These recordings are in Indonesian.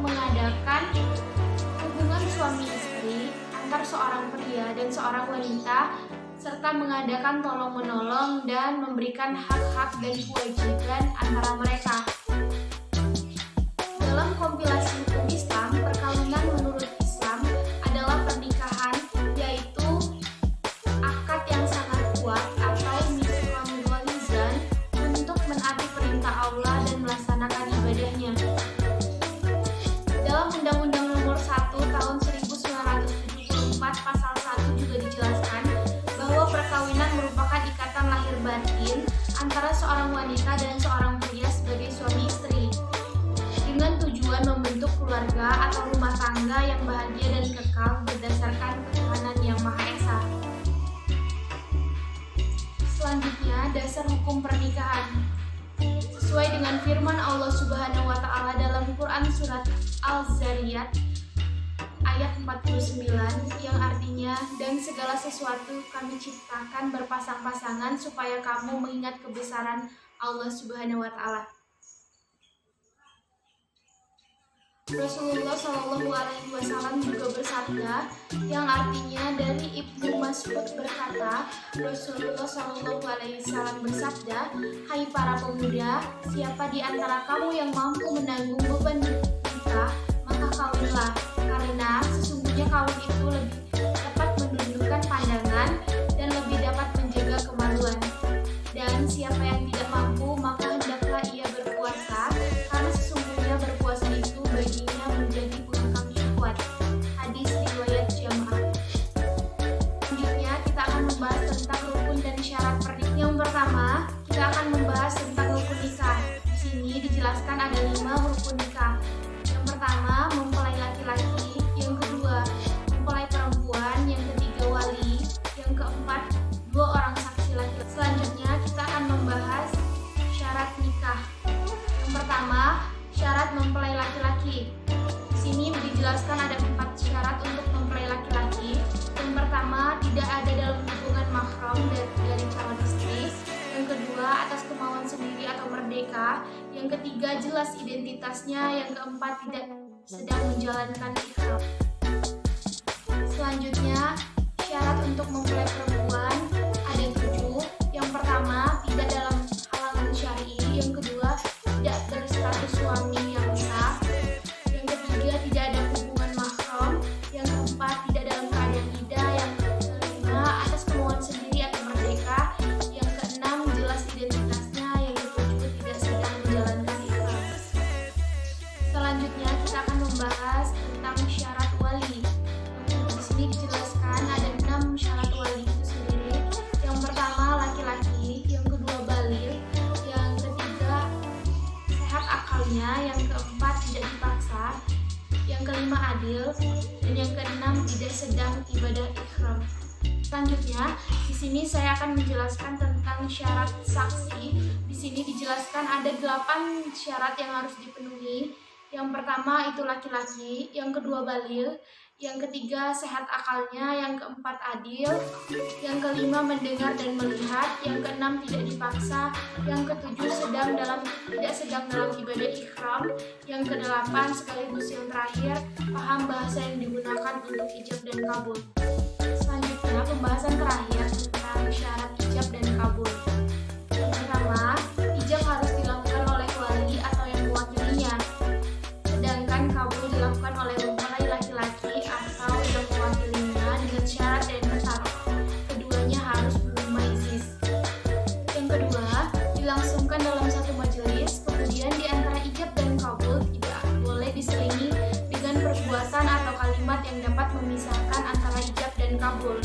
mengadakan hubungan suami istri antar seorang pria dan seorang wanita, serta mengadakan tolong-menolong dan memberikan hak-hak dan kewajiban antara mereka. Dalam kompilasi hukum Islam, perkawinan menurut Islam adalah pernikahan, yaitu akad yang sangat kuat atau miqrul walizan untuk menaati perintah Allah dan melaksanakan ibadahnya. Dalam Undang-Undang Nomor 1 Tahun 1974 Pasal 1 juga dijelaskan bahwa perkawinan merupakan ikatan lahir batin antara seorang wanita dan seorang pria sebagai suami istri, dengan tujuan membentuk keluarga atau rumah tangga yang bahagia dan kekal berdasarkan ketuhanan Yang Maha Esa. Selanjutnya, dasar hukum pernikahan. Sesuai dengan firman Allah Subhanahu wa taala dalam Quran surat Al-Zariyat ayat 49 yang artinya, dan segala sesuatu kami ciptakan berpasang-pasangan supaya kamu mengingat kebesaran Allah Subhanahu wa taala. Rasulullah Shallallahu Alaihi Wasallam juga bersabda, yang artinya dari Ibnu Mas'ud berkata, Rasulullah Shallallahu Alaihi Wasallam bersabda, hai para pemuda, siapa di antara kamu yang mampu menanggung beban nikah, maka kawinlah, karena sesungguhnya kawin itu lebih dapat menundukkan pandangan dan lebih dapat menjaga kemaluan. Dan siapa yang tidak mampu, maka hendaklah ia berpuasa, karena sesungguhnya berpuasa itu baginya menjadi pengangkat syahwat. Hadis riwayat Jamaah. Selanjutnya kita akan membahas tentang rukun dan syarat pernikahan. Yang pertama, kita akan membahas tentang rukun nikah. Di sini dijelaskan ada 5 rukun nikah. Yang pertama, mempelai laki-laki. Yang kedua, mempelai perempuan. Yang ketiga, wali. Yang keempat, 2 orang saksi laki-laki. Selanjutnya kita akan membahas syarat nikah. Yang pertama, syarat mempelai laki-laki. Di sini dijelaskan ada 4 syarat untuk mempelai laki-laki. Yang pertama, tidak ada dalam hubungan mahram dari calon istri. Yang kedua, atas kemauan sendiri atau merdeka. Yang ketiga, jelas identitasnya. Yang keempat, tidak sedang menjalankan ikhram. Selanjutnya, syarat untuk mempelai perempuan ada 7. Yang pertama, tidak dalam halangan syar'i. Yang kedua, tidak berstatus suami yang sah. Yang ketiga, tidak ada hubungan mahram. Yang keempat, tidak dalam keadaan iddah. Yang kelima, atas kemauan sendiri atau merdeka. Yang keenam, jelas identitasnya. Yang ketujuh, tidak sedang menjalankan ikhram. Selanjutnya kita akan membahas tentang syarat wali. Di sini dijelaskan ada 6 syarat wali itu sendiri. Yang pertama, laki-laki. Yang kedua, baligh. Yang ketiga, sehat akalnya. Yang keempat, tidak dipaksa. Yang kelima, adil. Dan yang keenam, tidak sedang ibadah ikhram. Selanjutnya, di sini saya akan menjelaskan tentang syarat saksi. Di sini dijelaskan ada 8 syarat yang harus dipenuhi. Yang pertama itu laki-laki, yang kedua baligh, yang ketiga sehat akalnya, yang keempat adil, yang kelima mendengar dan melihat, yang keenam tidak dipaksa, yang ketujuh tidak sedang dalam ibadah ikhram, yang kedelapan sekaligus yang terakhir paham bahasa yang digunakan untuk ijab dan kabul. Selanjutnya pembahasan terakhir tentang syarat ijab dan kabul. Yang pertama, ijab harus dilakukan oleh wali atau yang mewakilinya, sedangkan kabul dilakukan oleh mempelai laki-laki atau yang mewakilinya dengan syarat dan syarat keduanya harus belum maizis. Yang kedua, dilangsungkan dalam satu majelis. Kemudian di antara ijab dan kabul tidak boleh diselingi dengan perbuatan atau kalimat yang dapat memisahkan antara ijab dan kabul.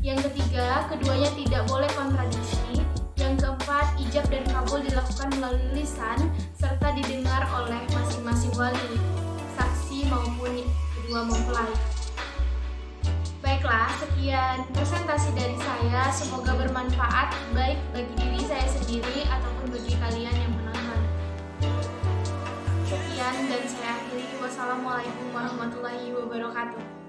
Yang ketiga, keduanya tidak boleh kontradiksi. Yang keempat, ijab dan kabul dilakukan melalui lisan serta didengar oleh masing-masing wali, saksi maupun kedua mempelai. Baiklah, sekian presentasi dari saya. Semoga bermanfaat baik bagi diri saya sendiri ataupun bagi kalian yang menonton. Sekian dan saya akhiri. Wassalamualaikum warahmatullahi wabarakatuh.